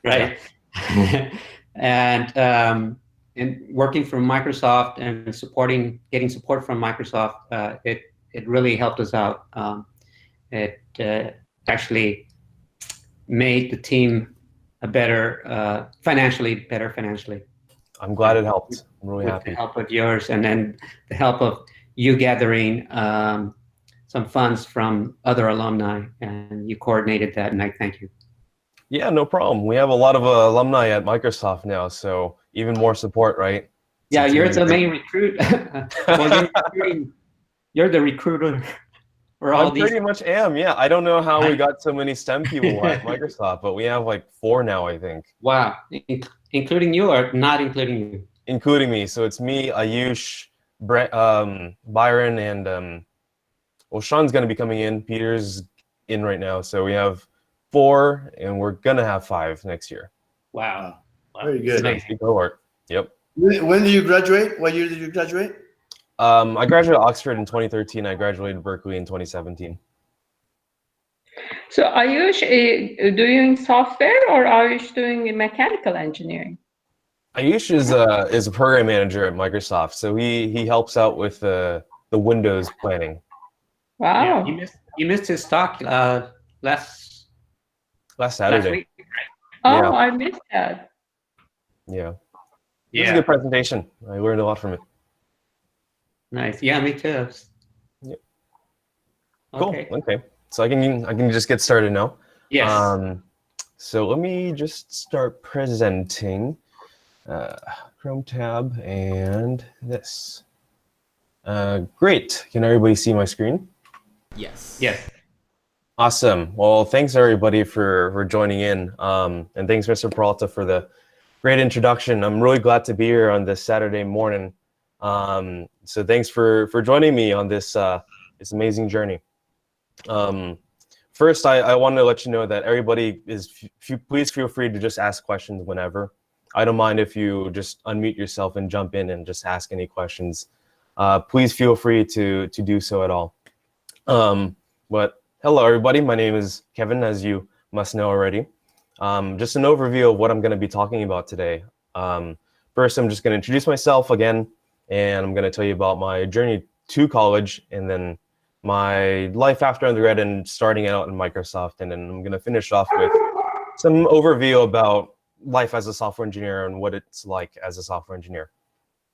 right? And working from Microsoft and getting support from Microsoft, it really helped us out. It actually made the team financially better. I'm glad it helped. I'm really With the happy. help of yours, and then the help of you gathering some funds from other alumni, and you coordinated that, and I thank you. Yeah, no problem. We have a lot of alumni at Microsoft now, so even more support, right? Yeah, It's you're really the great. main recruit. Well, you're the recruiter for I all these. pretty much am, yeah. I don't know how we got so many STEM people at Microsoft, but we have like 4 now, I think. Wow, including you or not including you? Including me. So it's me, Ayush, Byron, and well, Sean's going to be coming in. Peter's in right now. So we have 4, and we're going to have 5 next year. Wow. Very good. Nice. Big cohort. Yep. When did you graduate? What year did you graduate? I graduated Oxford in 2013. I graduated Berkeley in 2017. So Ayush doing software or Ayush doing mechanical engineering? Ayush is a program manager at Microsoft, so he helps out with the Windows planning. Wow. Yeah, you missed his talk last Saturday. week. Oh, Yeah. I missed that. Yeah. It was a good presentation. I learned a lot from it. Nice. Yeah, me too. Yep. Okay. Cool. Okay. So I can just get started now. Yes. So let me just start presenting. Chrome tab and this. Great. Can everybody see my screen? Yes. Yes. Awesome. Well, thanks everybody for joining in. And thanks, Mr. Peralta, for the great introduction. I'm really glad to be here on this Saturday morning. So thanks for joining me on this amazing journey. First, I want to let you know that everybody please feel free to just ask questions whenever. I don't mind if you just unmute yourself and jump in and just ask any questions. Please feel free to do so at all. But hello, everybody. My name is Kevin, as you must know already. Just an overview of what I'm going to be talking about today. First, I'm just going to introduce myself again, and I'm going to tell you about my journey to college, and then my life after undergrad and starting out in Microsoft. And then I'm going to finish off with some overview about life as a software engineer and what it's like as a software engineer.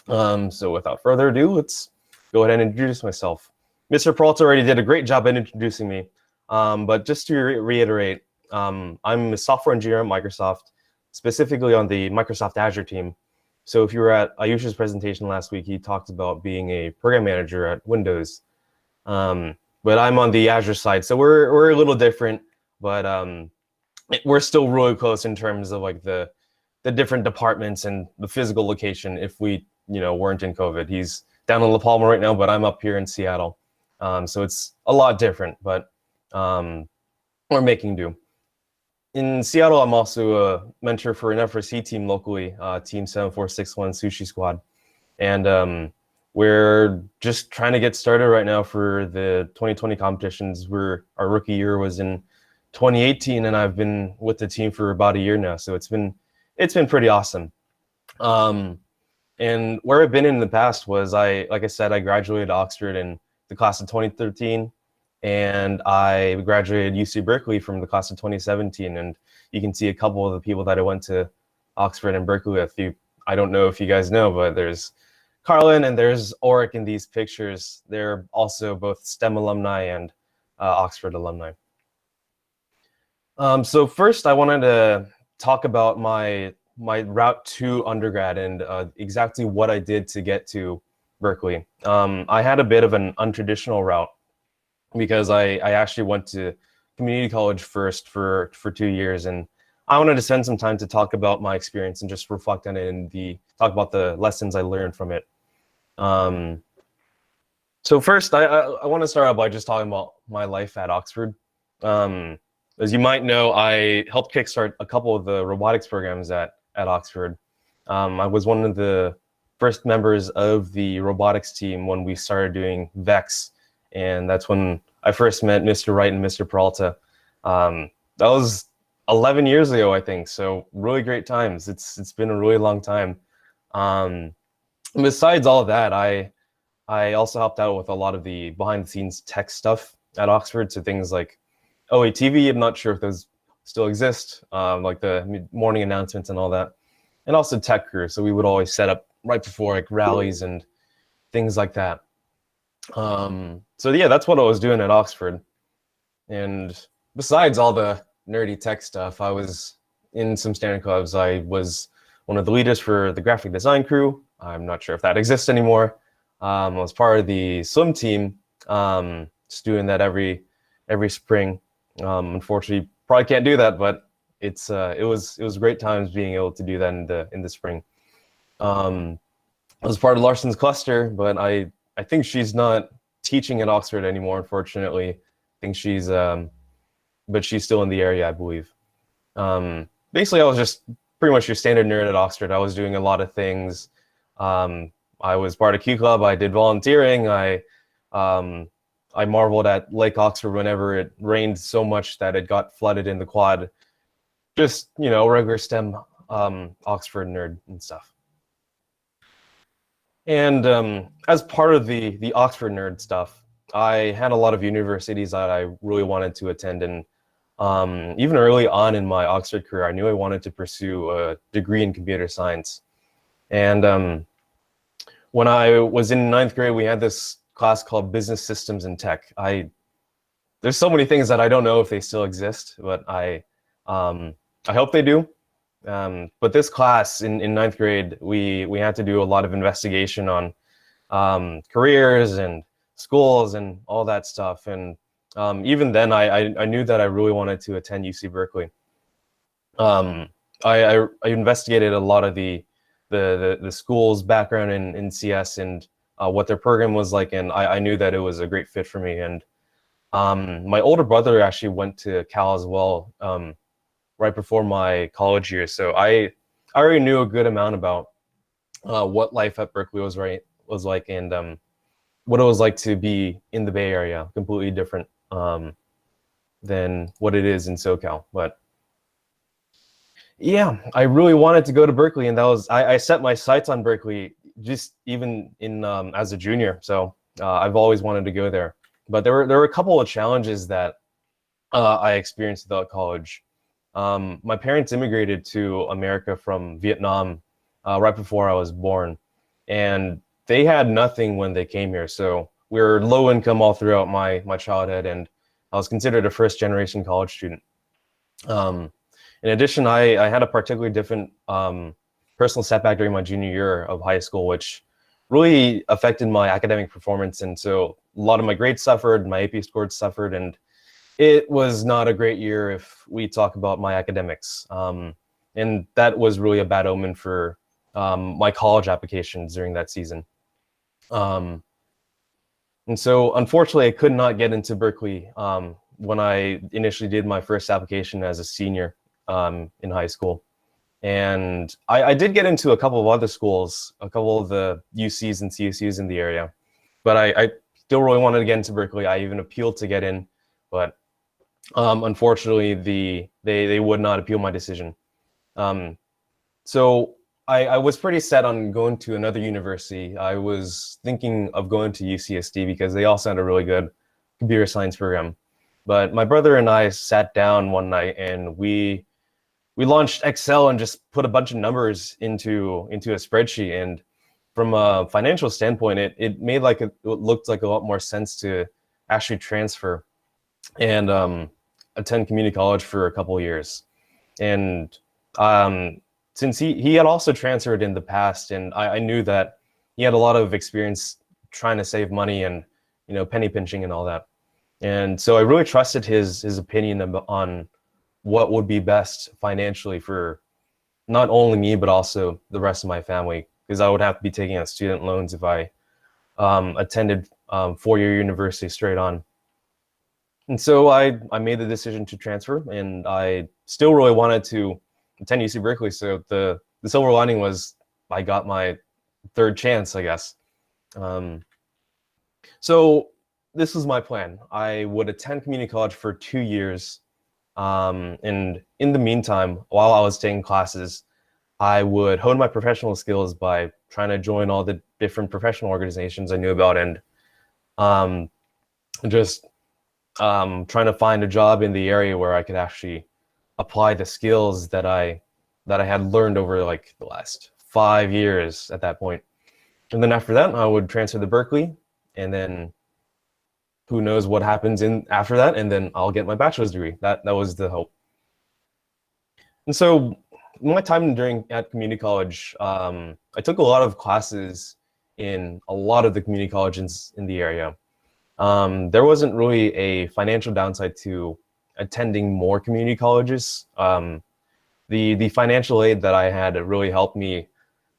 So without further ado, let's go ahead and introduce myself. Mr. Peralta already did a great job in introducing me, but just to reiterate, I'm a software engineer at Microsoft, specifically on the Microsoft Azure team. So if you were at Ayush's presentation last week, he talked about being a program manager at Windows. But I'm on the Azure side, so we're a little different, but we're still really close in terms of like the different departments and the physical location. If we weren't in COVID, he's down in La Palma right now, but I'm up here in Seattle, so it's a lot different, but we're making do. In Seattle, I'm also a mentor for an FRC team locally, Team 7461 Sushi Squad, and we're just trying to get started right now for the 2020 competitions. Our rookie year was in 2018, and I've been with the team for about a year now, so it's been pretty awesome. And where I've been in the past was like I said, I graduated Oxford in the class of 2013, and I graduated UC Berkeley from the class of 2017. And you can see a couple of the people that I went to Oxford and Berkeley with. I don't know if you guys know, but there's Carlin and there's Oric in these pictures. They're also both STEM alumni and Oxford alumni. So first, I wanted to talk about my route to undergrad and exactly what I did to get to Berkeley. I had a bit of an untraditional route because I actually went to community college first for 2 years, and I wanted to spend some time to talk about my experience and just reflect on it and talk about the lessons I learned from it. So first, I want to start out by just talking about my life at Oxford. As you might know, I helped kickstart a couple of the robotics programs at Oxford. I was one of the first members of the robotics team when we started doing VEX, and that's when I first met Mr. Wright and Mr. Peralta. That was 11 years ago, I think. So really great times. It's been a really long time. Besides all of that, I also helped out with a lot of the behind the scenes tech stuff at Oxford. So things like OATV, I'm not sure if those still exist, like the morning announcements and all that, and also tech crew. So we would always set up right before like rallies and things like that. So yeah, that's what I was doing at Oxford. And besides all the nerdy tech stuff, I was in some standard clubs. I was one of the leaders for the graphic design crew. I'm not sure if that exists anymore. I was part of the swim team, just doing that every spring. Unfortunately, probably can't do that, but it was great times being able to do that in the spring. I was part of Larson's cluster, but I think she's not teaching at Oxford anymore, unfortunately. I think she's but she's still in the area, I believe. Basically, I was just pretty much your standard nerd at Oxford. I was doing a lot of things. I was part of Q Club. I did volunteering. I marveled at Lake Oxford whenever it rained so much that it got flooded in the quad. Just, regular STEM Oxford nerd and stuff. And as part of the Oxford nerd stuff, I had a lot of universities that I really wanted to attend. And even early on in my Oxford career, I knew I wanted to pursue a degree in computer science. And when I was in 9th grade, we had this class called Business Systems and Tech. There's so many things that I don't know if they still exist, but I hope they do. But this class in 9th grade, we had to do a lot of investigation on careers and schools and all that stuff. And even then, I knew that I really wanted to attend UC Berkeley. I investigated a lot of the school's background in CS and what their program was like, and I knew that it was a great fit for me. And my older brother actually went to Cal as well, right before my college years. So I already knew a good amount about what life at Berkeley was like, and what it was like to be in the Bay Area. Completely different than what it is in SoCal. But yeah, I really wanted to go to Berkeley, and that was I set my sights on Berkeley just even in as a junior. So I've always wanted to go there. But there were a couple of challenges that I experienced without college. My parents immigrated to America from Vietnam right before I was born, and they had nothing when they came here. So we were low income all throughout my childhood, and I was considered a first generation college student. In addition, I had a particularly different personal setback during my junior year of high school, which really affected my academic performance. And so a lot of my grades suffered, my AP scores suffered, and it was not a great year if we talk about my academics. And that was really a bad omen for my college applications during that season. And so unfortunately, I could not get into Berkeley when I initially did my first application as a senior in high school. And I did get into a couple of other schools, a couple of the UCs and CSUs in the area, but I still really wanted to get into Berkeley. I even appealed to get in, but unfortunately, they would not appeal my decision. So I was pretty set on going to another university. I was thinking of going to UCSD because they also had a really good computer science program. But my brother and I sat down one night and we launched Excel and just put a bunch of numbers into a spreadsheet. And from a financial standpoint, it made it looked like a lot more sense to actually transfer and attend community college for a couple of years. And since he had also transferred in the past, and I knew that he had a lot of experience trying to save money and penny pinching and all that. And so I really trusted his opinion on what would be best financially for not only me, but also the rest of my family, because I would have to be taking out student loans if I attended four-year university straight on. And so I made the decision to transfer, and I still really wanted to attend UC Berkeley. So the silver lining was I got my third chance, I guess. So this was my plan. I would attend community college for 2 years. And in the meantime, while I was taking classes, I would hone my professional skills by trying to join all the different professional organizations I knew about, and um, just trying to find a job in the area where I could actually apply the skills that I had learned over like the last 5 years at that point. And then after that, I would transfer to Berkeley, and then who knows what happens in after that, and then I'll get my bachelor's degree. That was the hope. And so my time at community college, I took a lot of classes in a lot of the community colleges in the area. There wasn't really a financial downside to attending more community colleges. The financial aid that I had really helped me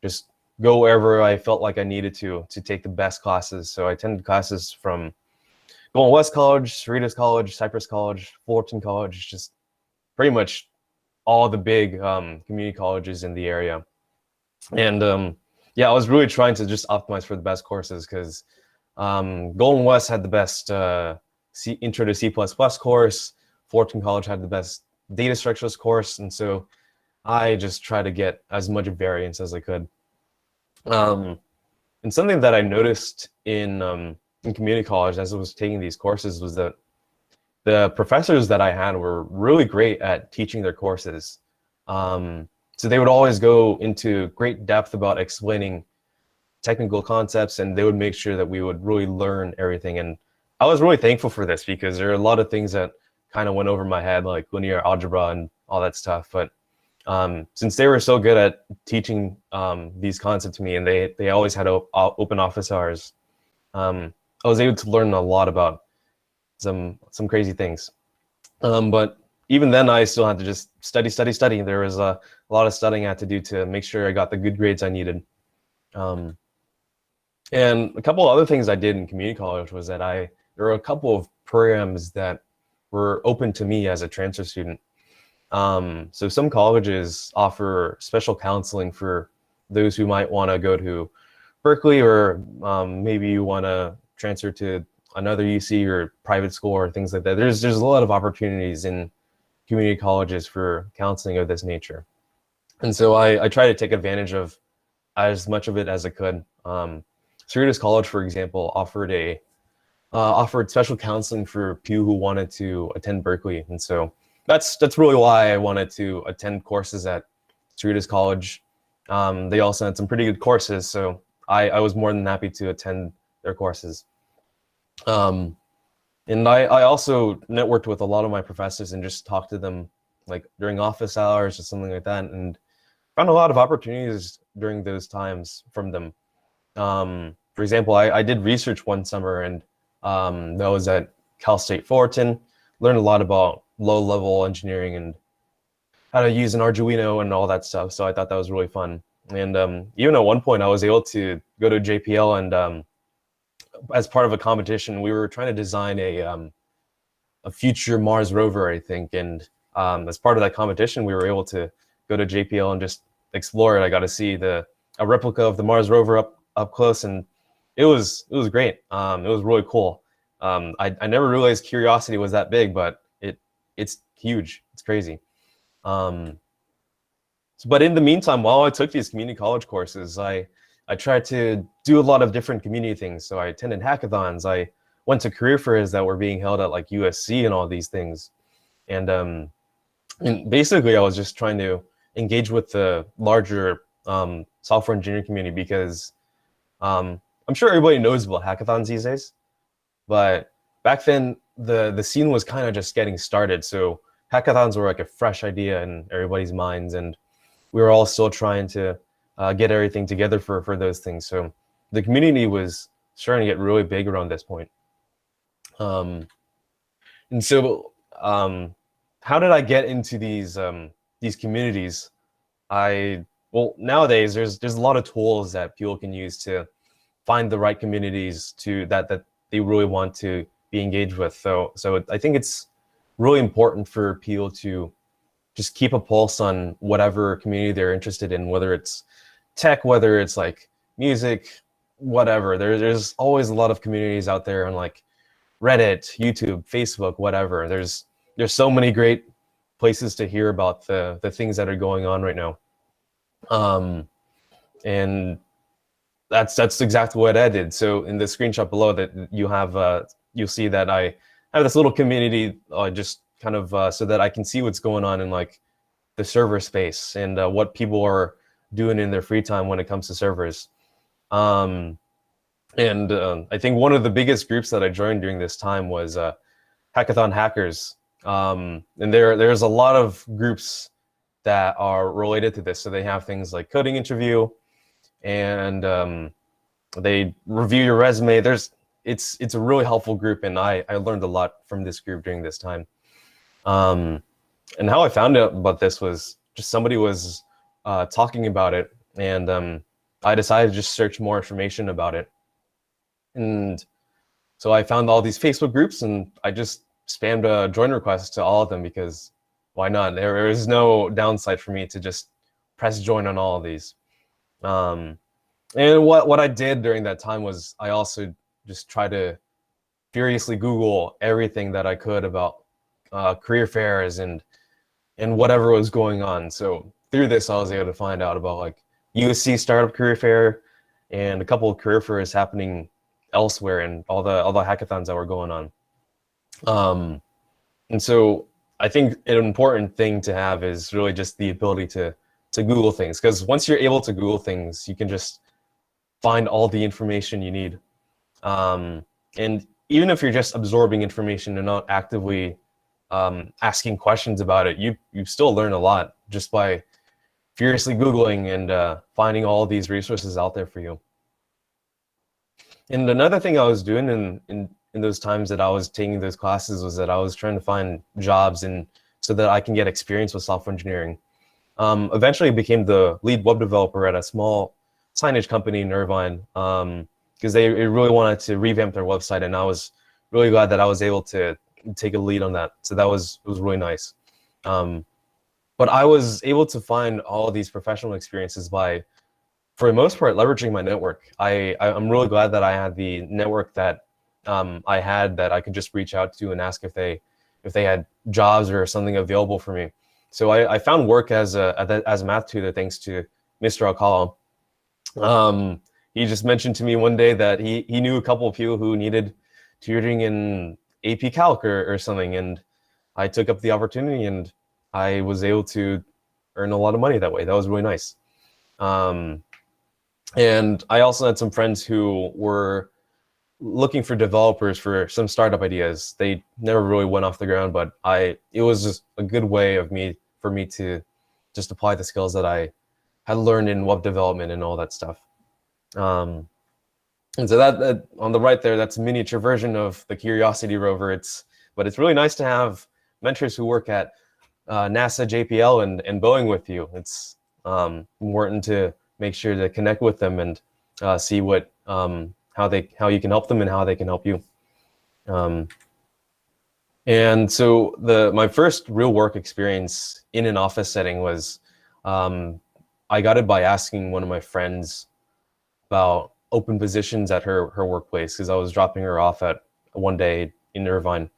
just go wherever I felt like I needed to take the best classes. So I attended classes from Golden West College, Cerritos College, Cypress College, Fullerton College, just pretty much all the big community colleges in the area. And yeah, I was really trying to just optimize for the best courses, because Golden West had the best Intro to C++ course. Fullerton College had the best data structures course, and so I just tried to get as much variance as I could. And something that I noticed in community college as I was taking these courses was that the professors that I had were really great at teaching their courses. So they would always go into great depth about explaining technical concepts, and they would make sure that we would really learn everything. And I was really thankful for this, because there are a lot of things that kind of went over my head, like linear algebra and all that stuff. But since they were so good at teaching these concepts to me, and they always had open office hours, I was able to learn a lot about some crazy things. But even then, I still had to just study. There was a lot of studying I had to do to make sure I got the good grades I needed. And a couple of other things I did in community college was that there were a couple of programs that were open to me as a transfer student. So some colleges offer special counseling for those who might want to go to Berkeley, or maybe you want to transfer to another UC or private school or things like that. There's a lot of opportunities in community colleges for counseling of this nature. And so I try to take advantage of as much of it as I could. Cerritos College, for example, offered special counseling for people who wanted to attend Berkeley. And so that's really why I wanted to attend courses at Cerritos College. They also had some pretty good courses, so I was more than happy to attend their courses. And I also networked with a lot of my professors and just talked to them like during office hours or something like that, and found a lot of opportunities during those times from them. For example, I did research one summer, and that was at Cal State Fullerton. Learned a lot about low-level engineering and how to use an Arduino and all that stuff. So I thought that was really fun. And even at one point, I was able to go to JPL, and as part of a competition, we were trying to design a future Mars rover, I think. And as part of that competition, we were able to go to JPL and just explore it. I got to see a replica of the Mars rover up close, and it was great. It was really cool. I never realized Curiosity was that big, but it's huge. It's crazy. But in the meantime, while I took these community college courses, I tried to do a lot of different community things. So I attended hackathons. I went to career fairs that were being held at like USC and all these things. And basically, I was just trying to engage with the larger software engineering community, because I'm sure everybody knows about hackathons these days. But back then, the scene was kind of just getting started. So hackathons were like a fresh idea in everybody's minds, and we were all still trying to get everything together for those things. So the community was starting to get really big around this point. And so how did I get into these communities? Well, nowadays there's a lot of tools that people can use to find the right communities that they really want to be engaged with. So I think it's really important for people to just keep a pulse on whatever community they're interested in, whether it's tech, whether it's like music, whatever. There's always a lot of communities out there on like Reddit, YouTube, Facebook, whatever. There's so many great places to hear about the things that are going on right now. And that's exactly what I did. So in the screenshot below that you have, you'll see that I have this little community just kind of so that I can see what's going on in like the server space and what people are doing in their free time when it comes to servers. And I think one of the biggest groups that I joined during this time was Hackathon Hackers. And there's a lot of groups that are related to this. So they have things like coding interview, and they review your resume. It's a really helpful group, and I learned a lot from this group during this time. And how I found out about this was just somebody was talking about it, and I decided to just search more information about it. And so I found all these Facebook groups, and I just spammed a join request to all of them because why not? There is no downside for me to just press join on all of these. And what I did during that time was I also just tried to furiously Google everything that I could about career fairs and whatever was going on. So through this, I was able to find out about like USC Startup Career Fair and a couple of career fairs happening elsewhere and all the hackathons that were going on. And so I think an important thing to have is really just the ability to Google things, because once you're able to Google things, you can just find all the information you need. And even if you're just absorbing information and not actively asking questions about it, you still learn a lot just by furiously Googling and finding all these resources out there for you. And another thing I was doing in those times that I was taking those classes was that I was trying to find jobs and so that I can get experience with software engineering. Eventually I became the lead web developer at a small signage company in Irvine because they really wanted to revamp their website, and I was really glad that I was able to take a lead on that. So it was really nice. But I was able to find all of these professional experiences by, for the most part, leveraging my network. I'm really glad that I had the network that I had, that I could just reach out to and ask if they had jobs or something available for me. So I found work as a math tutor thanks to Mr. Alcala. He just mentioned to me one day that he knew a couple of people who needed tutoring in AP Calc or something, and I took up the opportunity and I was able to earn a lot of money that way. That was really nice. And I also had some friends who were looking for developers for some startup ideas. They never really went off the ground, but it was just a good way for me to just apply the skills that I had learned in web development and all that stuff. And so that on the right there, that's a miniature version of the Curiosity rover. But it's really nice to have mentors who work at NASA, JPL, and Boeing with you. It's important to make sure to connect with them and see what how you can help them and how they can help you. And so my first real work experience in an office setting was I got it by asking one of my friends about open positions at her workplace, because I was dropping her off at one day in Irvine.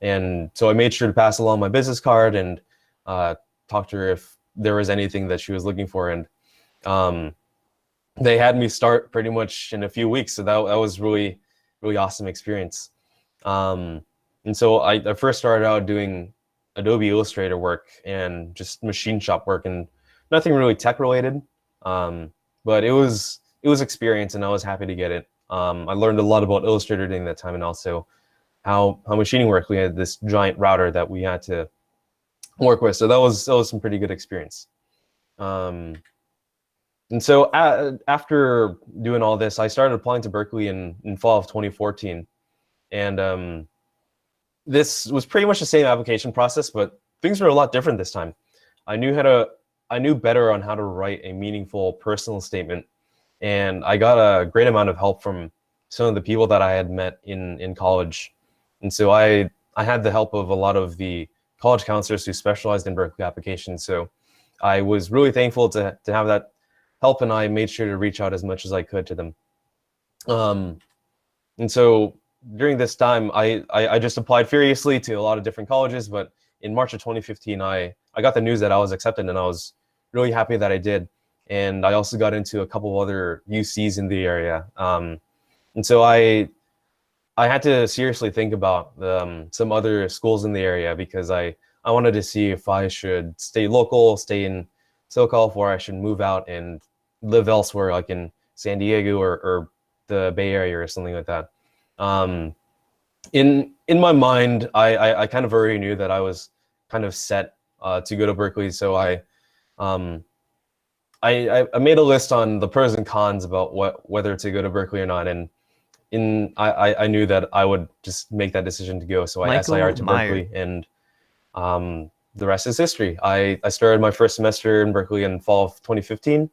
And so I made sure to pass along my business card and talk to her if there was anything that she was looking for. And they had me start pretty much in a few weeks. So that was really, really awesome experience. And so I first started out doing Adobe Illustrator work and just machine shop work and nothing really tech related. But it was experience, and I was happy to get it. I learned a lot about Illustrator during that time, and also how machining worked. We had this giant router that we had to work with. So that was some pretty good experience. And so after doing all this, I started applying to Berkeley in fall of 2014. And this was pretty much the same application process, but things were a lot different this time. I knew better on how to write a meaningful personal statement, and I got a great amount of help from some of the people that I had met in college. And so I had the help of a lot of the college counselors who specialized in Berkeley applications. So I was really thankful to have that help, and I made sure to reach out as much as I could to them. And so during this time, I just applied furiously to a lot of different colleges, but in March of 2015, I got the news that I was accepted, and I was really happy that I did. And I also got into a couple of other UCs in the area. And so I had to seriously think about some other schools in the area, because I wanted to see if I should stay local, stay in SoCal, or I should move out and live elsewhere, like in San Diego or the Bay Area or something like that. In my mind, I kind of already knew that I was kind of set to go to Berkeley. So I made a list on the pros and cons about whether to go to Berkeley or not, and I knew that I would just make that decision to go. So I SIR to Berkeley, and the rest is history. I started my first semester in Berkeley in fall of 2015,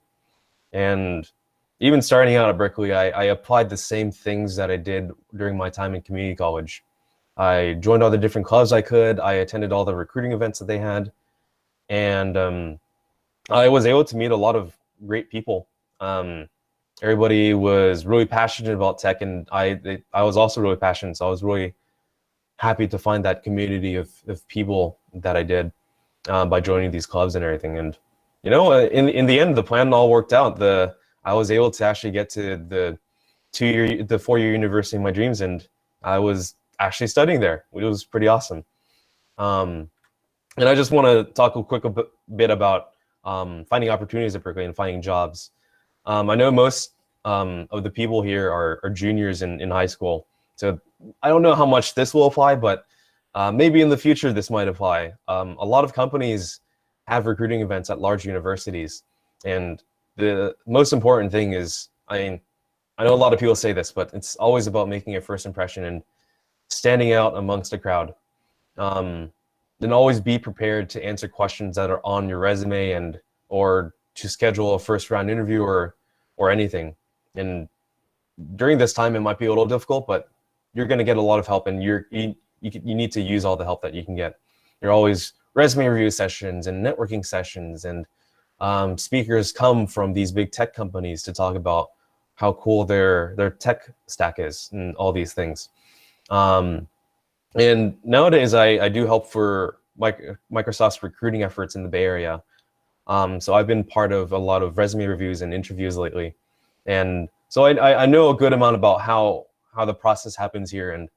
and even starting out at Berkeley, I applied the same things that I did during my time in community college. I joined all the different clubs I could. I attended all the recruiting events that they had, and I was able to meet a lot of great people. Everybody was really passionate about tech, and I was also really passionate. So I was really happy to find that community of people that I did by joining these clubs and everything. And you know, in the end, the plan all worked out. I was able to actually get to the 4-year university of my dreams, and I was actually studying there, which was pretty awesome. And I just want to talk a bit about finding opportunities at Berkeley and finding jobs. I know most of the people here are juniors in high school, so I don't know how much this will apply, but maybe in the future this might apply. A lot of companies have recruiting events at large universities, and the most important thing is, I know a lot of people say this, but it's always about making a first impression and standing out amongst a crowd. Then always be prepared to answer questions that are on your resume or to schedule a first round interview or anything. And during this time, it might be a little difficult, but you're going to get a lot of help, and you need to use all the help that you can get. There are always resume review sessions and networking sessions, and speakers come from these big tech companies to talk about how cool their tech stack is and all these things. And nowadays, I do help for Microsoft's recruiting efforts in the Bay Area. So I've been part of a lot of resume reviews and interviews lately. And so I know a good amount about how the process happens here and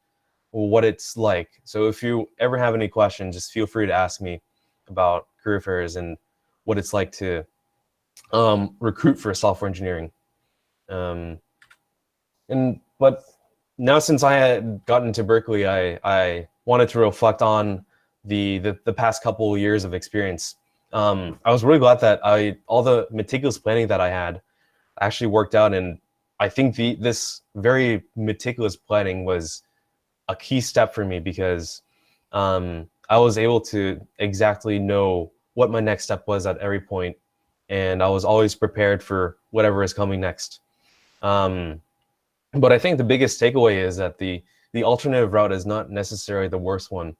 what it's like. So if you ever have any questions, just feel free to ask me about career fairs and what it's like to recruit for software engineering. But now, since I had gotten to Berkeley, I wanted to reflect on the past couple of years of experience. I was really glad that all the meticulous planning that I had actually worked out, and I think this very meticulous planning was a key step for me, because I was able to exactly know what my next step was at every point, and I was always prepared for whatever is coming next. But I think the biggest takeaway is that the alternative route is not necessarily the worst one.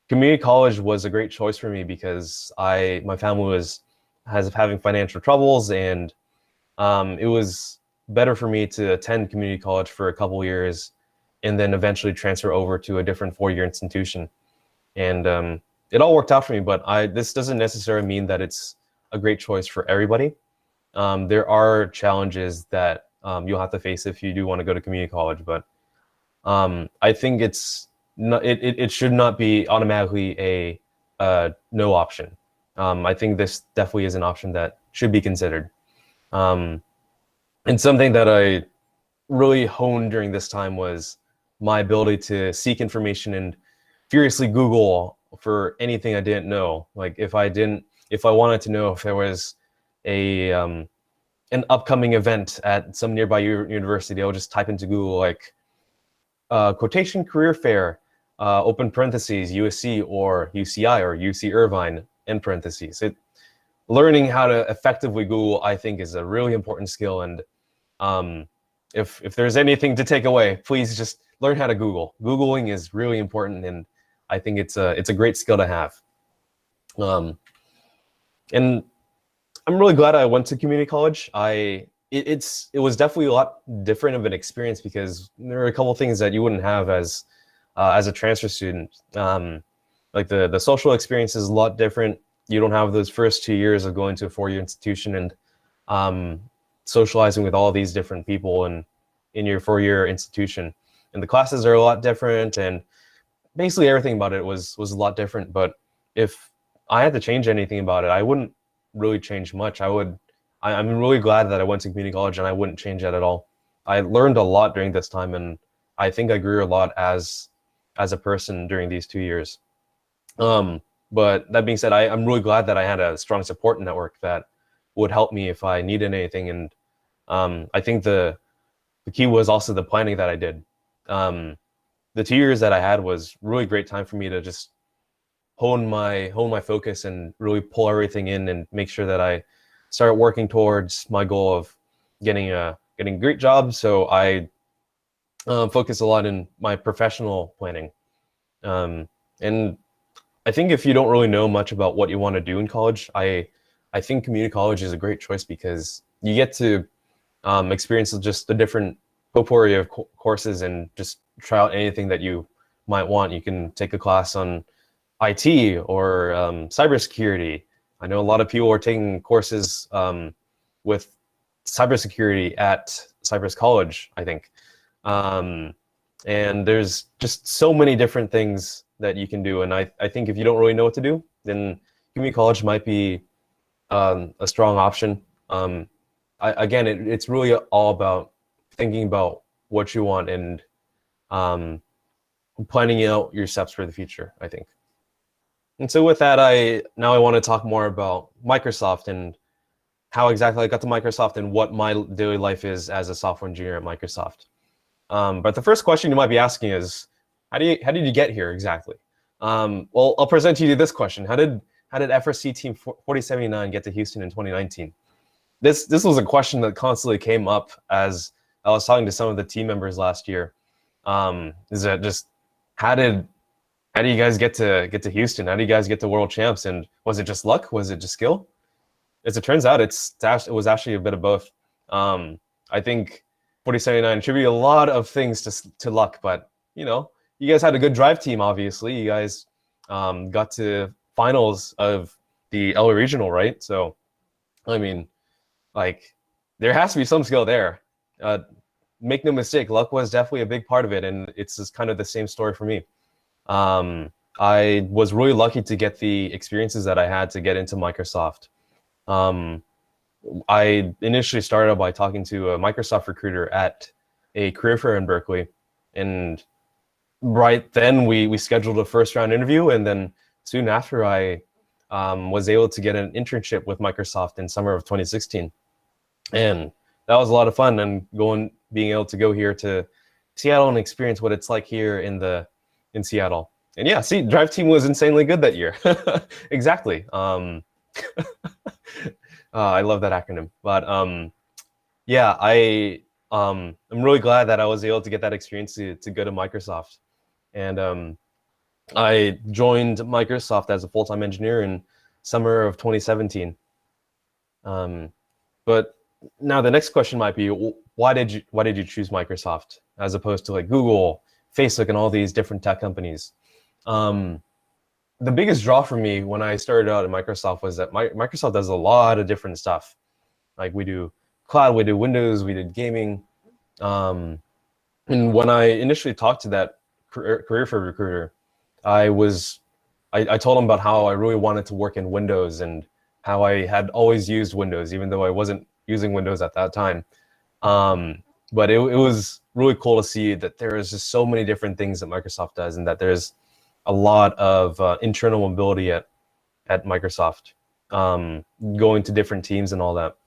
Community college was a great choice for me because my family was having financial troubles, and it was better for me to attend community college for a couple years and then eventually transfer over to a different 4-year institution. And it all worked out for me, but this doesn't necessarily mean that it's a great choice for everybody. There are challenges that you'll have to face if you do want to go to community college, but I think it should not be automatically a no option. I think this definitely is an option that should be considered. And something that I really honed during this time was my ability to seek information and furiously Google for anything I didn't know. Like if I wanted to know if there was an upcoming event at some nearby university, I would just type into Google like quotation career fair, open parentheses, USC or UCI or UC Irvine, end parentheses. Learning how to effectively Google, I think, is a really important skill. And if there's anything to take away, please just learn how to Google. Googling is really important, and I think it's a great skill to have. And I'm really glad I went to community college. It was definitely a lot different of an experience because there are a couple of things that you wouldn't have as a transfer student. like the social experience is a lot different. You don't have those first 2 years of going to a 4-year institution and socializing with all these different people and in your 4-year institution. And the classes are a lot different, and basically everything about it was a lot different. But if I had to change anything about it, I wouldn't really change much. I'm really glad that I went to community college, and I wouldn't change that at all. I learned a lot during this time, and I think I grew a lot as a person during these 2 years. But that being said, I'm really glad that I had a strong support network that would help me if I needed anything. And I think the key was also the planning that I did. The 2 years that I had was really great time for me to just hone my focus and really pull everything in and make sure that I start working towards my goal of getting a great job. So I focus a lot in my professional planning. And I think if you don't really know much about what you want to do in college, I think community college is a great choice because you get to experience just a different potpourri of courses and just try out anything that you might want. You can take a class on IT or cybersecurity. I know a lot of people are taking courses with cybersecurity at Cypress College, I think. And there's just so many different things that you can do. And I think if you don't really know what to do, then community college might be a strong option. Again, it's really all about thinking about what you want and planning out your steps for the future, I think. And so with that, I want to talk more about Microsoft and how exactly I got to Microsoft and what my daily life is as a software engineer at Microsoft. But the first question you might be asking is, how did you get here exactly? Well, I'll present to you this question. How did FRC Team 4079 get to Houston in 2019? This was a question that constantly came up as I was talking to some of the team members last year. Is that just how do you guys get to Houston? How do you guys get to World Champs? And was it just luck? Was it just skill? As it turns out, it was actually a bit of both. I think 4079 attributed a lot of things to luck, but you guys had a good drive team. Obviously, you guys got to finals of the LA Regional, right? So, I mean, like, there has to be some skill there. Make no mistake, luck was definitely a big part of it, and it's just kind of the same story for me. I was really lucky to get the experiences that I had to get into Microsoft. I initially started by talking to a Microsoft recruiter at a career fair in Berkeley, and right then we scheduled a first round interview, and then soon after I was able to get an internship with Microsoft in summer of 2016, and that was a lot of fun. And being able to go here to Seattle and experience what it's like here in Seattle. And yeah, see, drive team was insanely good that year. Exactly. I love that acronym. But yeah, I'm really glad that I was able to get that experience to go to Microsoft. And I joined Microsoft as a full-time engineer in summer of 2017. But now the next question might be, why did you choose Microsoft as opposed to like Google, Facebook, and all these different tech companies? The biggest draw for me when I started out at Microsoft was that Microsoft does a lot of different stuff. Like, we do cloud, we do Windows, we did gaming. And when I initially talked to that career fair recruiter, I told him about how I really wanted to work in Windows and how I had always used Windows, even though I wasn't using Windows at that time. But it was really cool to see that there is just so many different things that Microsoft does, and that there's a lot of internal mobility at Microsoft, going to different teams and all that.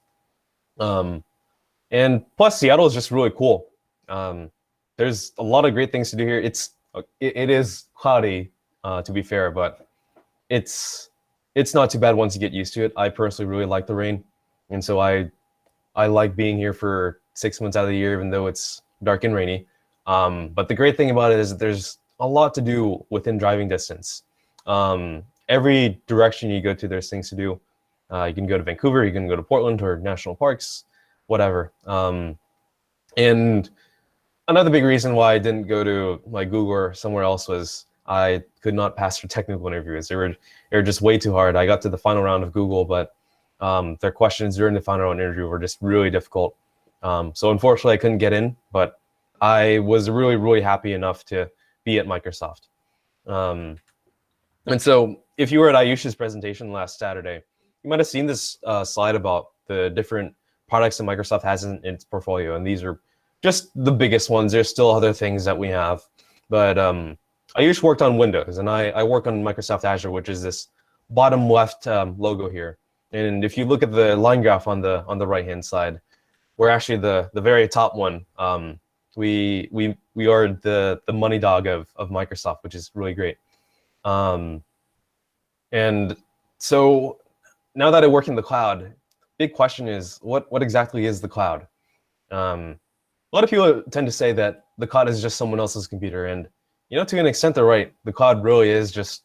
And plus, Seattle is just really cool. There's a lot of great things to do here. It is cloudy, to be fair, but it's not too bad once you get used to it. I personally really like the rain, and so I like being here for 6 months out of the year, even though it's dark and rainy. But the great thing about it is that there's a lot to do within driving distance. Every direction you go to, there's things to do. You can go to Vancouver, you can go to Portland or national parks, whatever. And another big reason why I didn't go to like Google or somewhere else was I could not pass for technical interviews. They were just way too hard. I got to the final round of Google, but their questions during the final round interview were just really difficult. So unfortunately, I couldn't get in, but I was really, really happy enough to be at Microsoft. And so if you were at Ayush's presentation last Saturday, you might have seen this slide about the different products that Microsoft has in its portfolio. And these are just the biggest ones. There's still other things that we have. But Ayush worked on Windows, and I work on Microsoft Azure, which is this bottom left logo here. And if you look at the line graph on the right-hand side, we're actually the very top one. We are the money dog of Microsoft, which is really great. And so now that I work in the cloud, big question is what exactly is the cloud? A lot of people tend to say that the cloud is just someone else's computer, and to an extent they're right. The cloud really is just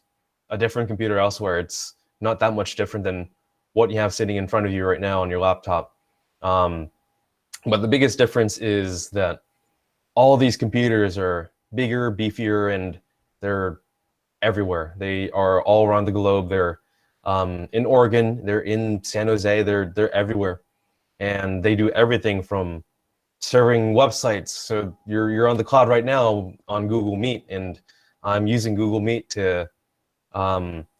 a different computer elsewhere. It's not that much different than what you have sitting in front of you right now on your laptop. But the biggest difference is that all these computers are bigger, beefier, and they're everywhere. They are all around the globe. They're in Oregon, they're in San Jose, they're everywhere. And they do everything from serving websites. So you're on the cloud right now on Google Meet, and I'm using Google Meet to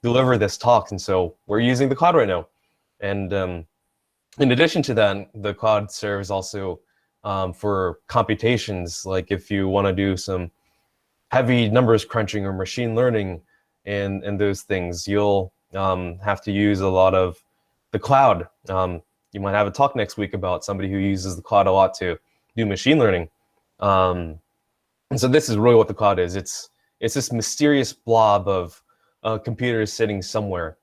deliver this talk. And so we're using the cloud right now. And in addition to that, the cloud serves also for computations. Like if you want to do some heavy numbers crunching or machine learning and those things, you'll have to use a lot of the cloud. You might have a talk next week about somebody who uses the cloud a lot to do machine learning. And so this is really what the cloud is. It's this mysterious blob of computers sitting somewhere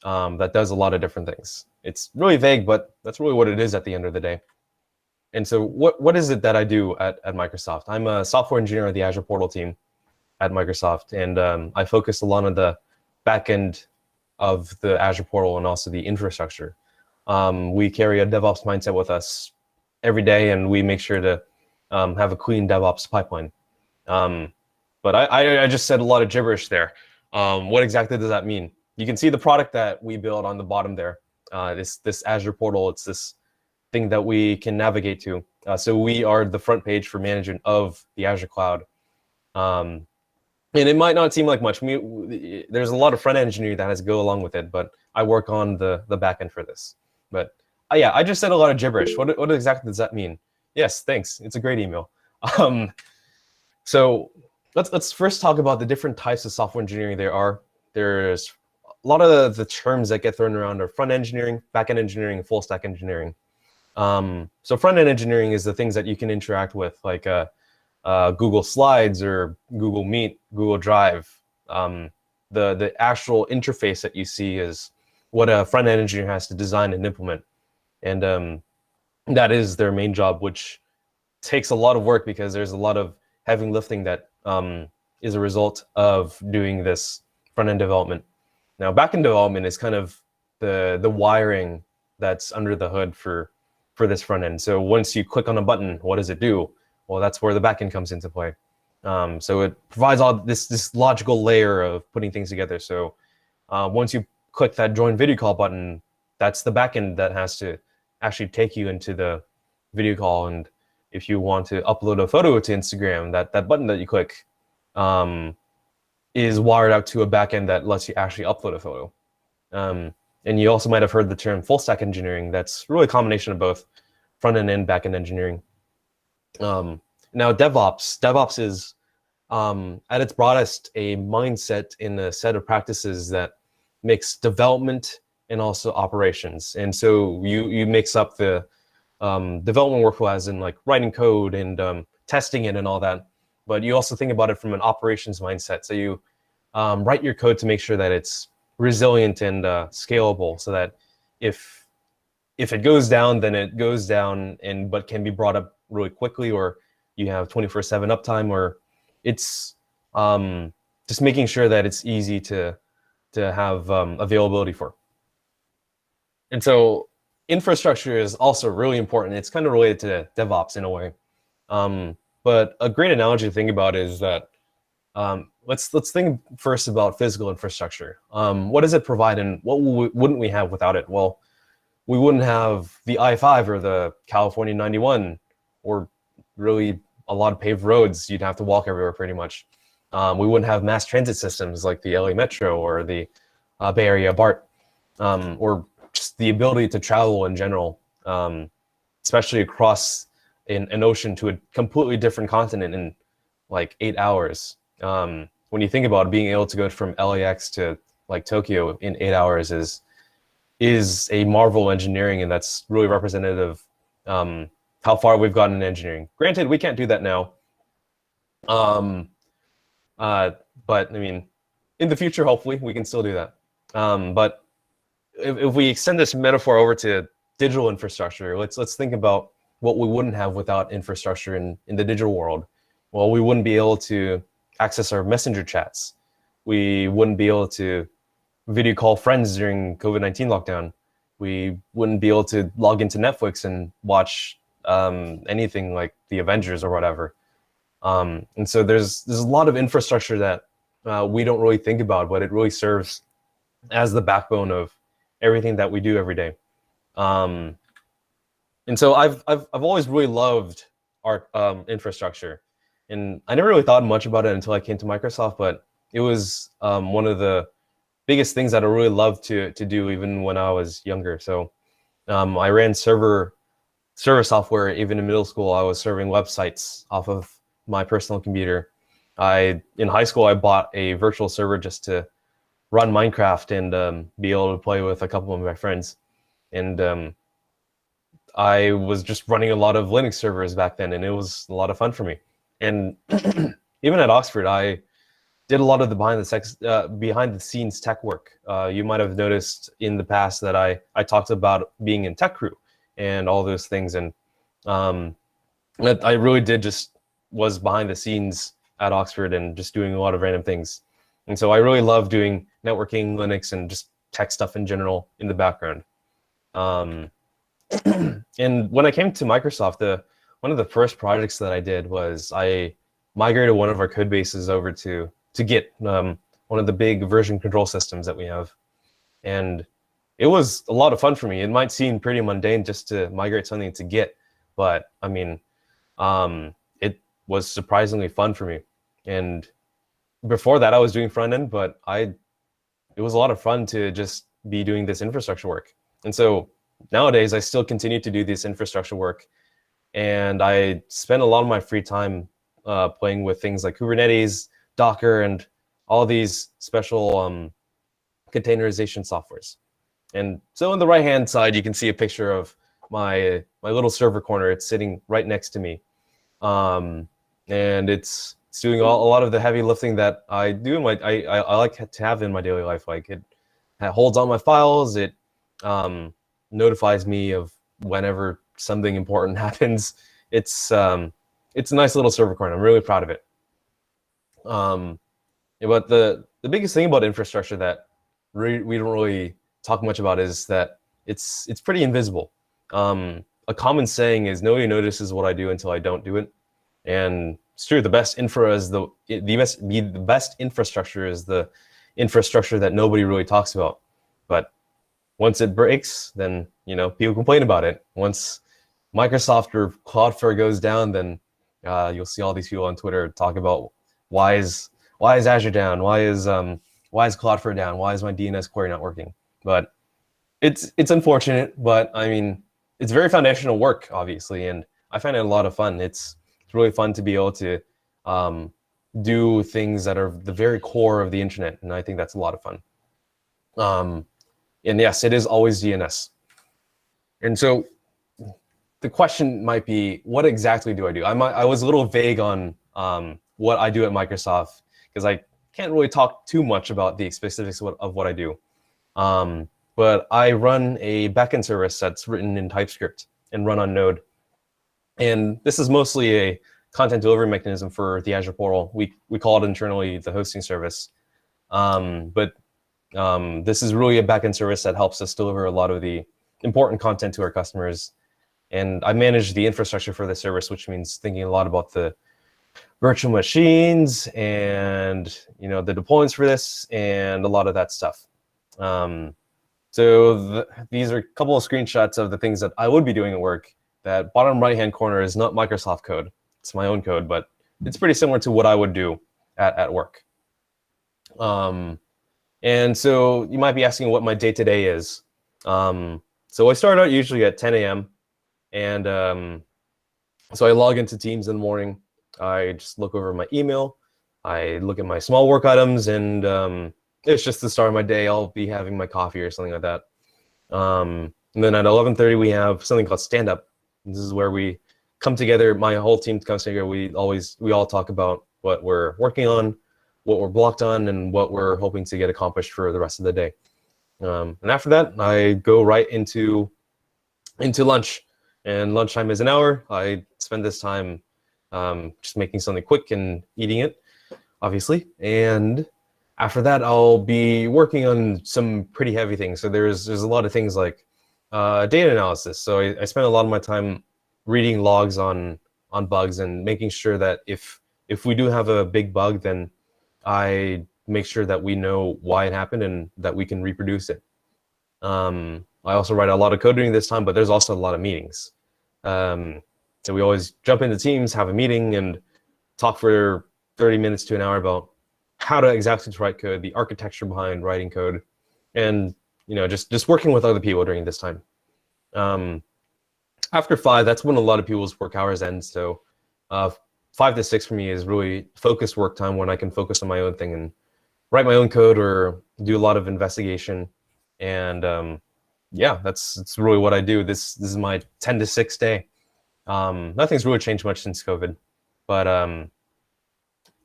that does a lot of different things. It's really vague, but that's really what it is at the end of the day. And so what is it that I do at Microsoft? I'm a software engineer at the Azure Portal team at Microsoft, and I focus a lot on the back end of the Azure Portal and also the infrastructure. We carry a DevOps mindset with us every day, and we make sure to have a clean DevOps pipeline. But I just said a lot of gibberish there. What exactly does that mean? You can see the product that we build on the bottom there. This Azure Portal, it's this thing that we can navigate to. So we are the front page for management of the Azure cloud. And it might not seem like much. There's a lot of front-end engineering that has to go along with it, but I work on the back end for this. But yeah, I just said a lot of gibberish. What exactly does that mean? Yes, thanks. It's a great email. So let's first talk about the different types of software engineering there are. There's a lot of the terms that get thrown around are front engineering, back-end engineering, and full stack engineering. So front-end engineering is the things that you can interact with, like Google Slides or Google Meet, Google Drive. The actual interface that you see is what a front-end engineer has to design and implement. And that is their main job, which takes a lot of work because there's a lot of heavy lifting that is a result of doing this front-end development. Now, back-end development is kind of the wiring that's under the hood for this front end. So once you click on a button, what does it do? Well, that's where the backend comes into play. So it provides all this logical layer of putting things together. So once you click that join video call button, that's the backend that has to actually take you into the video call. And if you want to upload a photo to Instagram, that button that you click is wired out to a backend that lets you actually upload a photo. And you also might have heard the term full stack engineering. That's really a combination of both front end and back end engineering. Now, DevOps is at its broadest a mindset in a set of practices that mix development and also operations. And so you mix up the development workflow as in like writing code and testing it and all that. But you also think about it from an operations mindset. So you write your code to make sure that it's resilient and scalable, so that if it goes down, then it goes down, but can be brought up really quickly, or you have 24/7 uptime, or it's just making sure that it's easy to have availability for. And so infrastructure is also really important. It's kind of related to DevOps in a way. But a great analogy to think about is that let's think first about physical infrastructure. What does it provide, and what wouldn't we have without it? Well, we wouldn't have the I-5 or the California 91, or really a lot of paved roads. You'd have to walk everywhere pretty much. We wouldn't have mass transit systems like the LA Metro or the Bay Area BART, or just the ability to travel in general, especially across an ocean to a completely different continent in like 8 hours. When you think about it, being able to go from LAX to like Tokyo in 8 hours is a marvel of engineering, and that's really representative how far we've gotten in engineering. Granted, we can't do that now. But I mean, in the future, hopefully, we can still do that. But if we extend this metaphor over to digital infrastructure, let's think about what we wouldn't have without infrastructure in the digital world. Well, we wouldn't be able to access our messenger chats. We wouldn't be able to video call friends during COVID-19 lockdown. We wouldn't be able to log into Netflix and watch anything like the Avengers or whatever. And so there's a lot of infrastructure that we don't really think about, but it really serves as the backbone of everything that we do every day. And so I've always really loved our infrastructure, and I never really thought much about it until I came to Microsoft. But it was one of the biggest things that I really loved to do, even when I was younger. So I ran server software. Even in middle school, I was serving websites off of my personal computer. In high school, I bought a virtual server just to run Minecraft and be able to play with a couple of my friends. And I was just running a lot of Linux servers back then, and it was a lot of fun for me. And even at Oxford, I did a lot of the behind the scenes tech work. You might have noticed in the past that I talked about being in tech crew and all those things. And I really did just was behind the scenes at Oxford and just doing a lot of random things. And so I really love doing networking, Linux, and just tech stuff in general in the background. And when I came to Microsoft, one of the first projects that I did was I migrated one of our code bases over to Git, one of the big version control systems that we have. And it was a lot of fun for me. It might seem pretty mundane just to migrate something to Git, but I mean, it was surprisingly fun for me. And before that, I was doing front end, but it was a lot of fun to just be doing this infrastructure work. And so nowadays, I still continue to do this infrastructure work, and I spend a lot of my free time playing with things like Kubernetes, Docker, and all these special containerization softwares. And so on the right-hand side, you can see a picture of my little server corner. It's sitting right next to me, and it's doing a lot of the heavy lifting that I do. I like to have in my daily life. Like it holds all my files. It notifies me of whenever something important happens. It's a nice little server corner. I'm really proud of it. But the biggest thing about infrastructure that we don't really talk much about is that it's pretty invisible. A common saying is nobody notices what I do until I don't do it, and it's true. The best best infrastructure is the infrastructure that nobody really talks about. But once it breaks, then people complain about it. Once Microsoft or Cloudflare goes down, then you'll see all these people on Twitter talk about why is Azure down? Why is Cloudflare down? Why is my DNS query not working? But it's unfortunate, but I mean, it's very foundational work, obviously, and I find it a lot of fun. It's really fun to be able to do things that are the very core of the internet, and I think that's a lot of fun. And yes, it is always DNS. And so the question might be, what exactly do I do? I was a little vague on what I do at Microsoft, because I can't really talk too much about the specifics of what I do. But I run a backend service that's written in TypeScript and run on Node. And this is mostly a content delivery mechanism for the Azure portal. We call it internally the hosting service. But this is really a backend service that helps us deliver a lot of the important content to our customers. And I manage the infrastructure for the service, which means thinking a lot about the virtual machines and the deployments for this and a lot of that stuff. These are a couple of screenshots of the things that I would be doing at work. That bottom right-hand corner is not Microsoft code. It's my own code, but it's pretty similar to what I would do at work. And so you might be asking what my day-to-day is. So I start out usually at 10 a.m. And so I log into Teams in the morning. I just look over my email. I look at my small work items, and it's just the start of my day. I'll be having my coffee or something like that. And then at 11:30, we have something called stand-up. This is where we come together. My whole team comes together. We all talk about what we're working on, what we're blocked on, and what we're hoping to get accomplished for the rest of the day. And after that, I go right into lunch. And lunchtime is an hour. I spend this time just making something quick and eating it, obviously. And after that, I'll be working on some pretty heavy things. So there's a lot of things like data analysis. So I spend a lot of my time reading logs on bugs and making sure that if we do have a big bug, then I make sure that we know why it happened and that we can reproduce it. I also write a lot of code during this time, but there's also a lot of meetings. So we always jump into Teams, have a meeting, and talk for 30 minutes to an hour about how to exactly write code, the architecture behind writing code, and just working with other people during this time. After 5, that's when a lot of people's work hours end. So 5 to 6 for me is really focused work time when I can focus on my own thing and write my own code or do a lot of investigation. And yeah, that's really what I do. This is my 10 to 6 day. Nothing's really changed much since COVID, but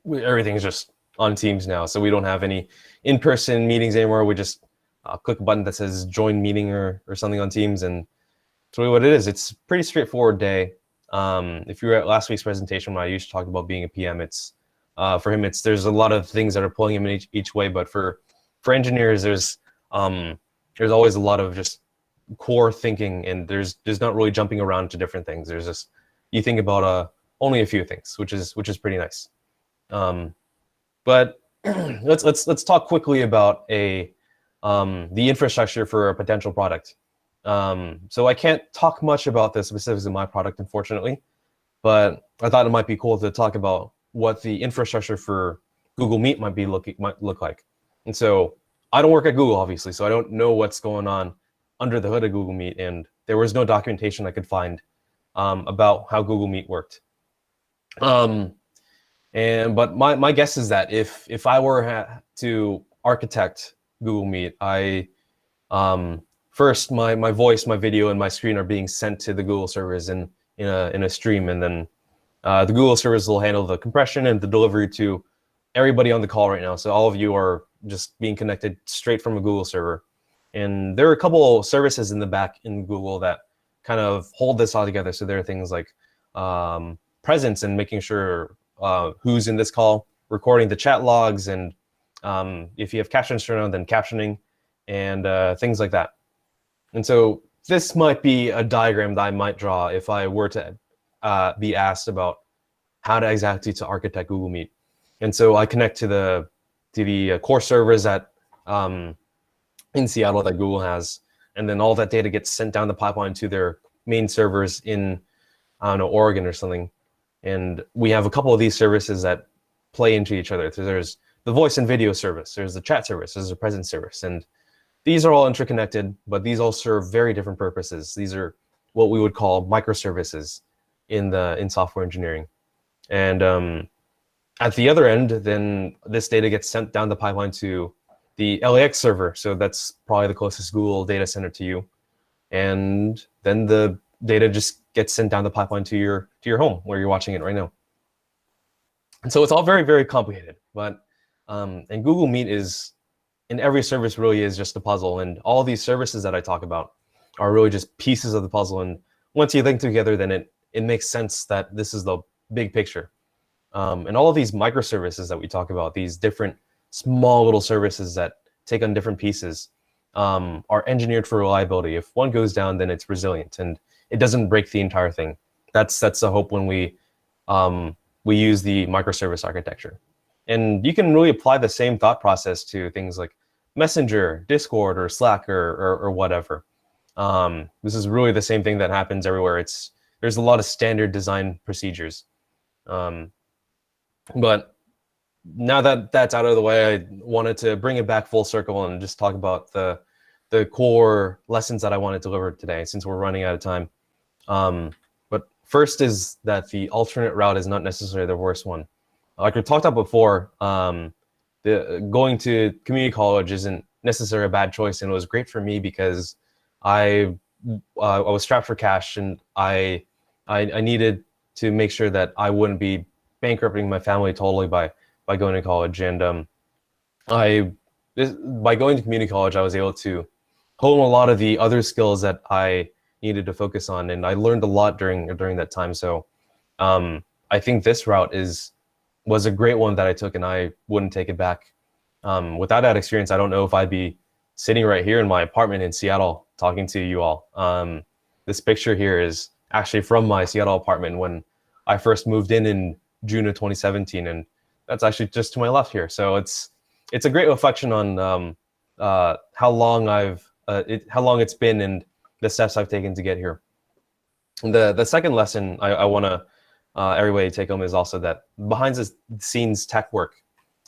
everything's just on Teams now. So we don't have any in-person meetings anymore. We just click a button that says join meeting or something on Teams, and it's really what it is. It's a pretty straightforward day. If you were at last week's presentation when I used to talk about being a PM, it's for him, there's a lot of things that are pulling him in each way, but for engineers, there's always a lot of just core thinking, and there's not really jumping around to different things. There's just, you think about only a few things, which is pretty nice. But let's talk quickly about the infrastructure for a potential product. So I can't talk much about the specifics of my product, unfortunately, but I thought it might be cool to talk about what the infrastructure for Google Meet might look like. And so I don't work at Google, obviously, so I don't know what's going on under the hood of Google Meet, and there was no documentation I could find about how Google Meet worked. But my guess is that if I were to architect Google Meet, first my voice, my video, and my screen are being sent to the Google servers in a stream, and then the Google servers will handle the compression and the delivery to everybody on the call right now. So all of you are just being connected straight from a Google server. And there are a couple of services in the back in Google that kind of hold this all together. So there are things like presence and making sure who's in this call, recording the chat logs, and if you have captions turned on, then captioning, and things like that. And so this might be a diagram that I might draw if I were to be asked about how to exactly to architect Google Meet. And so I connect to the core servers at in Seattle that Google has, and then all that data gets sent down the pipeline to their main servers in, I don't know, Oregon or something. And we have a couple of these services that play into each other. So there's the voice and video service, there's the chat service, there's the presence service, and these are all interconnected, but these all serve very different purposes. These are what we would call microservices in software engineering. And at the other end, then this data gets sent down the pipeline to the LAX server. So that's probably the closest Google data center to you. And then the data just gets sent down the pipeline to your home where you're watching it right now. And so it's all very, very complicated. But and Google Meet in every service really is just a puzzle. And all these services that I talk about are really just pieces of the puzzle. And once you link together, then it makes sense that this is the big picture. And all of these microservices that we talk about, these different small little services that take on different pieces, are engineered for reliability. If one goes down, then it's resilient and it doesn't break the entire thing. That's the hope when we we use the microservice architecture. And you can really apply the same thought process to things like Messenger, Discord, or Slack, or whatever. This is really the same thing that happens everywhere. There's a lot of standard design procedures. But now that that's out of the way, I wanted to bring it back full circle and just talk about the core lessons that I want to deliver today, since we're running out of time. But first is that the alternate route is not necessarily the worst one. Like we talked about before, going to community college isn't necessarily a bad choice, and it was great for me because I was strapped for cash, and I needed to make sure that I wouldn't be bankrupting my family totally by going to college. And by going to community college, I was able to hone a lot of the other skills that I needed to focus on, and I learned a lot during that time. So I think this route was a great one that I took, and I wouldn't take it back. Without that experience, I don't know if I'd be sitting right here in my apartment in Seattle talking to you all. This picture here is actually from my Seattle apartment when I first moved in June of 2017, and that's actually just to my left here. So it's a great reflection on how long it's been and the steps I've taken to get here. And the second lesson I want to everybody take home is also that behind the scenes tech work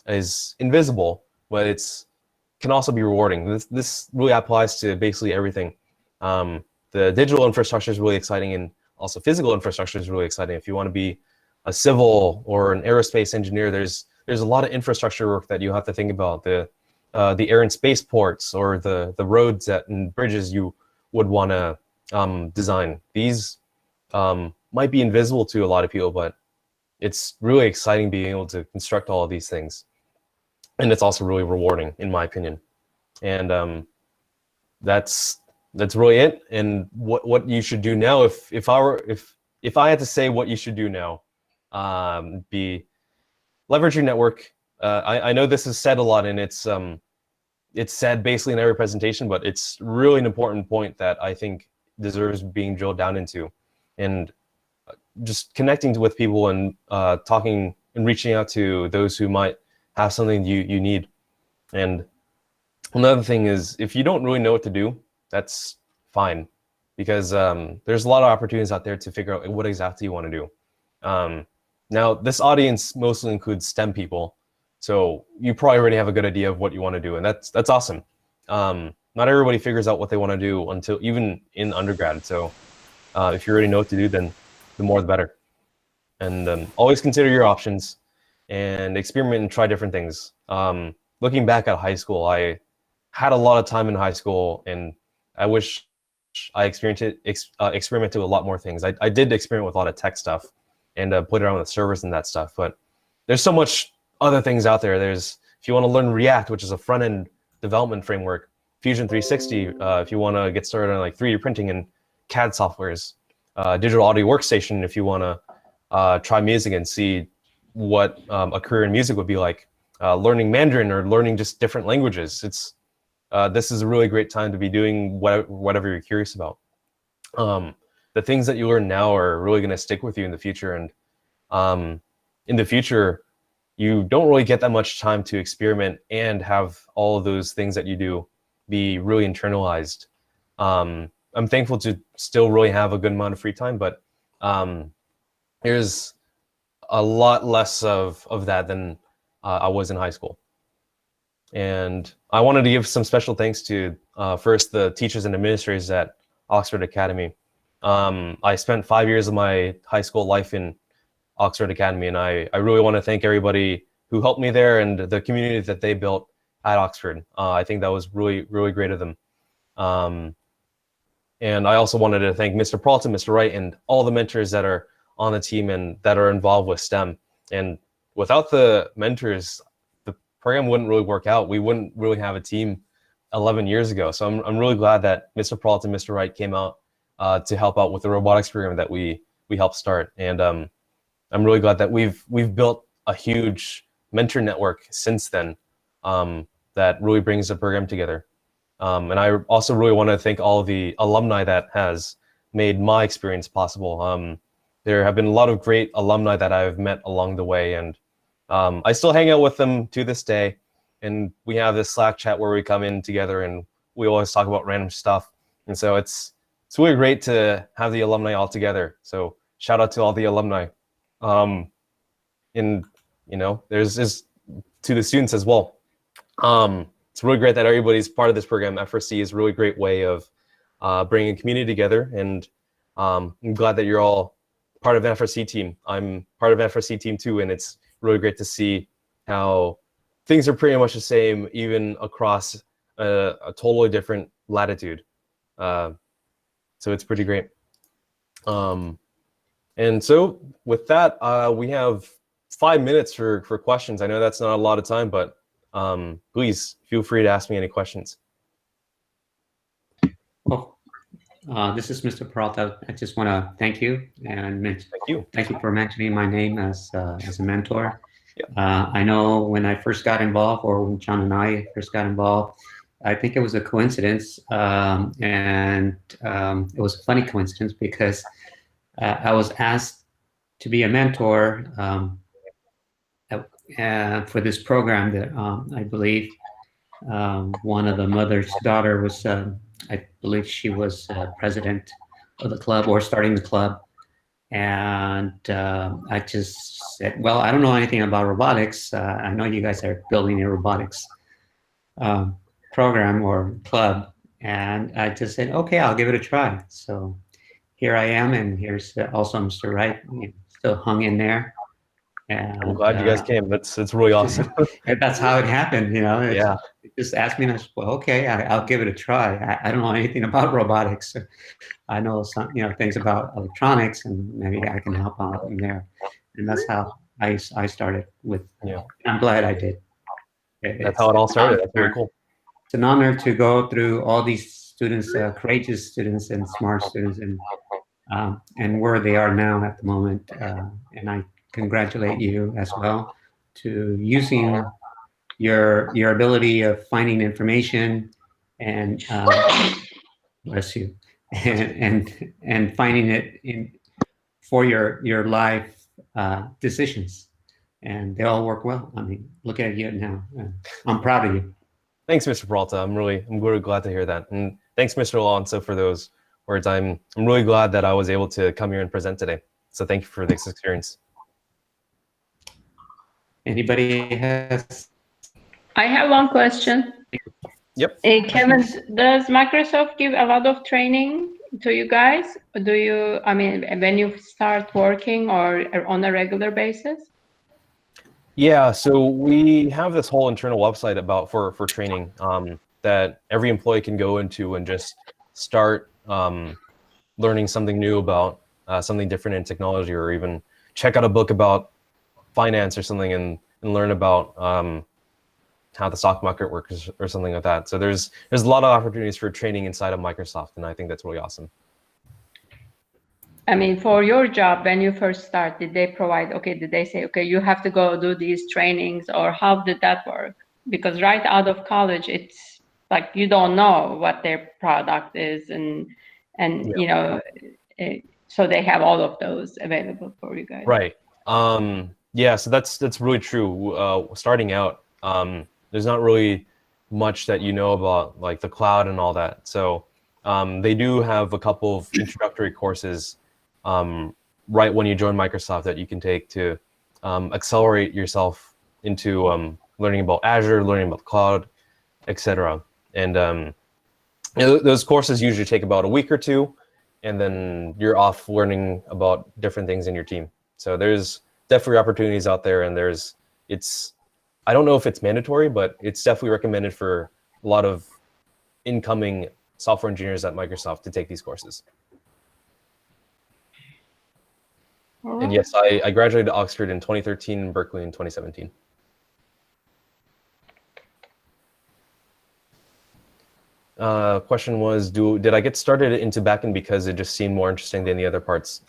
is invisible, but can also be rewarding. This really applies to basically everything. The digital infrastructure is really exciting, and also physical infrastructure is really exciting. If you want to be a civil or an aerospace engineer, there's a lot of infrastructure work that you have to think about. The air and space ports, or the roads and bridges you would want to design. These might be invisible to a lot of people, but it's really exciting being able to construct all of these things. And it's also really rewarding, in my opinion. And that's really it. And what you should do now, if I had to say what you should do now, be leverage your network. I know this is said a lot, and it's said basically in every presentation, but it's really an important point that I think deserves being drilled down into. And just connecting with people and talking and reaching out to those who might have something you need. And another thing is, if you don't really know what to do, that's fine, because there's a lot of opportunities out there to figure out what exactly you want to do. Now, this audience mostly includes STEM people, so you probably already have a good idea of what you want to do, and that's awesome. Not everybody figures out what they want to do until even in undergrad. So if you already know what to do, then the more the better. And always consider your options and experiment and try different things. Looking back at high school, I had a lot of time in high school, and I wish I experimented with a lot more things. I did experiment with a lot of tech stuff and played around with servers and that stuff, but there's so much other things out there. If you want to learn React, which is a front-end development framework, Fusion 360, if you want to get started on like 3D printing and CAD softwares, digital audio workstation if you want to try music and see what a career in music would be like, learning Mandarin or learning just different languages. This is a really great time to be doing whatever you're curious about. The things that you learn now are really going to stick with you in the future. And in the future, you don't really get that much time to experiment and have all of those things that you do be really internalized. I'm thankful to still really have a good amount of free time, but there's a lot less of that than I was in high school. And I wanted to give some special thanks to first the teachers and administrators at Oxford Academy. I spent 5 years of my high school life in Oxford Academy, and I really want to thank everybody who helped me there and the community that they built at Oxford. I think that was really, really great of them. And I also wanted to thank Mr. Peralta, Mr. Wright, and all the mentors that are on the team and that are involved with STEM. And without the mentors, the program wouldn't really work out. We wouldn't really have a team 11 years ago. So I'm really glad that Mr. Peralta and Mr. Wright came out to help out with the robotics program that we helped start. And I'm really glad that we've built a huge mentor network since then that really brings the program together. And I also really want to thank all of the alumni that has made my experience possible. there have been a lot of great alumni that I've met along the way, and I still hang out with them to this day. And we have this Slack chat where we come in together and we always talk about random stuff. And so it's really great to have the alumni all together. So shout out to all the alumni. And there's to the students as well. It's really great that everybody's part of this program. FRC is a really great way of bringing a community together, and I'm glad that you're all part of an FRC team. I'm part of an FRC team too, and it's really great to see how things are pretty much the same, even across a totally different latitude. So it's pretty great. And so with that, we have 5 minutes for questions. I know that's not a lot of time, but please feel free to ask me any questions. Well, this is Mr. Peralta. I just want to thank you and thank you for mentioning my name as a mentor. Yeah. I know when I first got involved, or when John and I first got involved, I think it was a coincidence, and it was a funny coincidence because I was asked to be a mentor for this program that I believe one of the mother's daughter was, I believe she was president of the club or starting the club. And I just said, well, I don't know anything about robotics. I know you guys are building a robotics program or club. And I just said, okay, I'll give it a try. So here I am, and here's also Mr. Wright, still hung in there. And I'm glad you guys came. It's really awesome. That's how it happened, Yeah. Just asked me, and I said, well, okay, I'll give it a try. I don't know anything about robotics. I know some, things about electronics, and maybe I can help out in there. And that's how I started with. Yeah. I'm glad I did. That's how it all started. That's very cool. It's an honor to go through all these students, courageous students and smart students, and where they are now at the moment. And I congratulate you as well to using your ability of finding information and bless you, and finding it for your life decisions, and they all work well. I mean, look at you now. I'm proud of you. Thanks, Mr. Peralta. I'm really glad to hear that, and thanks, Mr. Alonso, for those words. I'm really glad that I was able to come here and present today. So thank you for this experience. Anybody has? I have one question. Yep. Kevin, does Microsoft give a lot of training to you guys? Do you, when you start working or on a regular basis? Yeah, so we have this whole internal website for training that every employee can go into and just start learning something new about something different in technology, or even check out a book about finance or something and learn about how the stock market works or something like that. So there's a lot of opportunities for training inside of Microsoft, and I think that's really awesome. For your job, when you first start, did they say, okay, you have to go do these trainings, or how did that work? Because right out of college, it's like you don't know what their product is, and yeah. So they have all of those available for you guys. Right. Yeah, so that's really true. Starting out, there's not really much that you know about like the cloud and all that. So they do have a couple of introductory courses right when you join Microsoft that you can take to accelerate yourself into learning about Azure, learning about the cloud, etc. And those courses usually take about a week or two, and then you're off learning about different things in your team. So there's definitely opportunities out there, and I don't know if it's mandatory, but it's definitely recommended for a lot of incoming software engineers at Microsoft to take these courses. And yes, I graduated Oxford in 2013 and Berkeley in 2017. Question was, did I get started into backend because it just seemed more interesting than the other parts?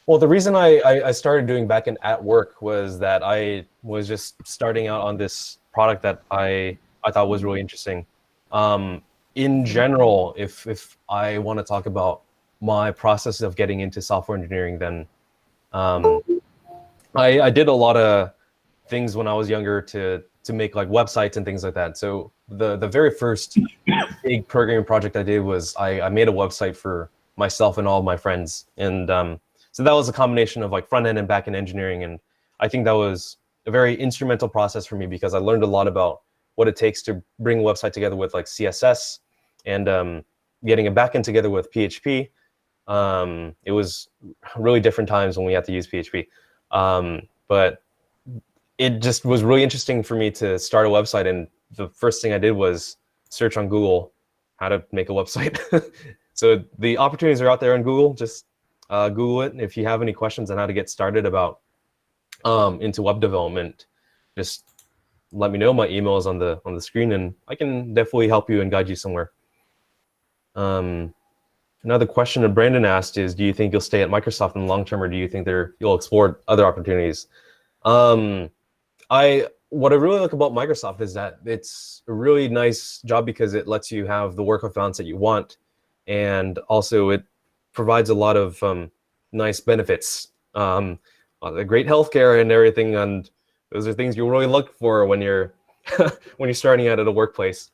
Well, the reason I started doing backend at work was that I was just starting out on this product that I thought was really interesting. In general, if I want to talk about my process of getting into software engineering, then I did a lot of things when I was younger to make like websites and things like that. So the very first big programming project I did was I made a website for myself and all of my friends, and so that was a combination of like front end and back end engineering, and I think that was a very instrumental process for me because I learned a lot about what it takes to bring a website together with like CSS and getting a backend together with PHP. It was really different times when we had to use PHP, but it just was really interesting for me to start a website, and the first thing I did was search on Google how to make a website. So the opportunities are out there on Google. Just Google it. And if you have any questions on how to get started about into web development, just let me know. My email is on the screen, and I can definitely help you and guide you somewhere. Another question that Brandon asked is, do you think you'll stay at Microsoft in the long term, or do you think you'll explore other opportunities? What I really like about Microsoft is that it's a really nice job because it lets you have the work-life balance that you want, and also it provides a lot of nice benefits, the great healthcare and everything, and those are things you really look for when you're when you're starting out at a workplace.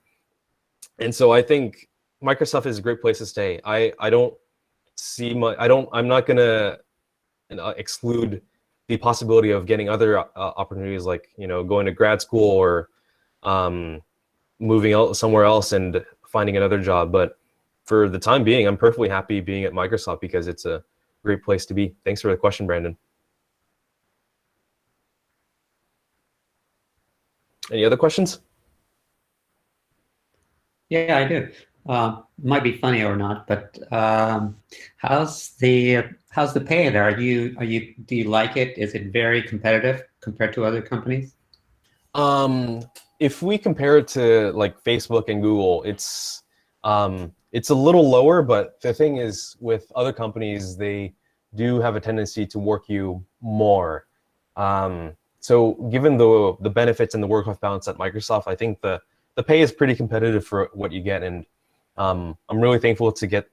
And so I think Microsoft is a great place to stay. I don't see I'm not gonna exclude the possibility of getting other opportunities, like going to grad school or moving out somewhere else and finding another job. But for the time being, I'm perfectly happy being at Microsoft because it's a great place to be. Thanks for the question, Brandon. Any other questions? Yeah, I do. Might be funny or not, but how's the pay there? Do you like it? Is it very competitive compared to other companies? If we compare it to like Facebook and Google, it's a little lower, but the thing is with other companies, they do have a tendency to work you more. So given the benefits and the work-life balance at Microsoft, I think the pay is pretty competitive for what you get, and I'm really thankful to get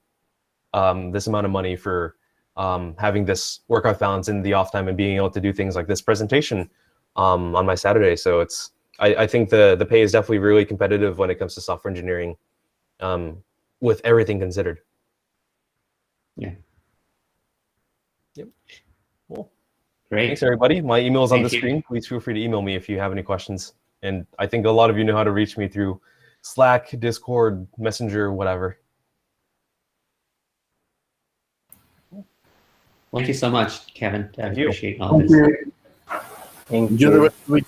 this amount of money for having this work-life balance in the off time and being able to do things like this presentation on my Saturday. So I think the pay is definitely really competitive when it comes to software engineering, with everything considered. Yeah. Yep. Cool. Great. Thanks, everybody. My email is on the Thank you. screen. Please feel free to email me if you have any questions. And I think a lot of you know how to reach me through Slack, Discord, Messenger, whatever. Thank you so much, Kevin. I Thank you. appreciate all Thank this. you. Thank Enjoy the you. rest of the week.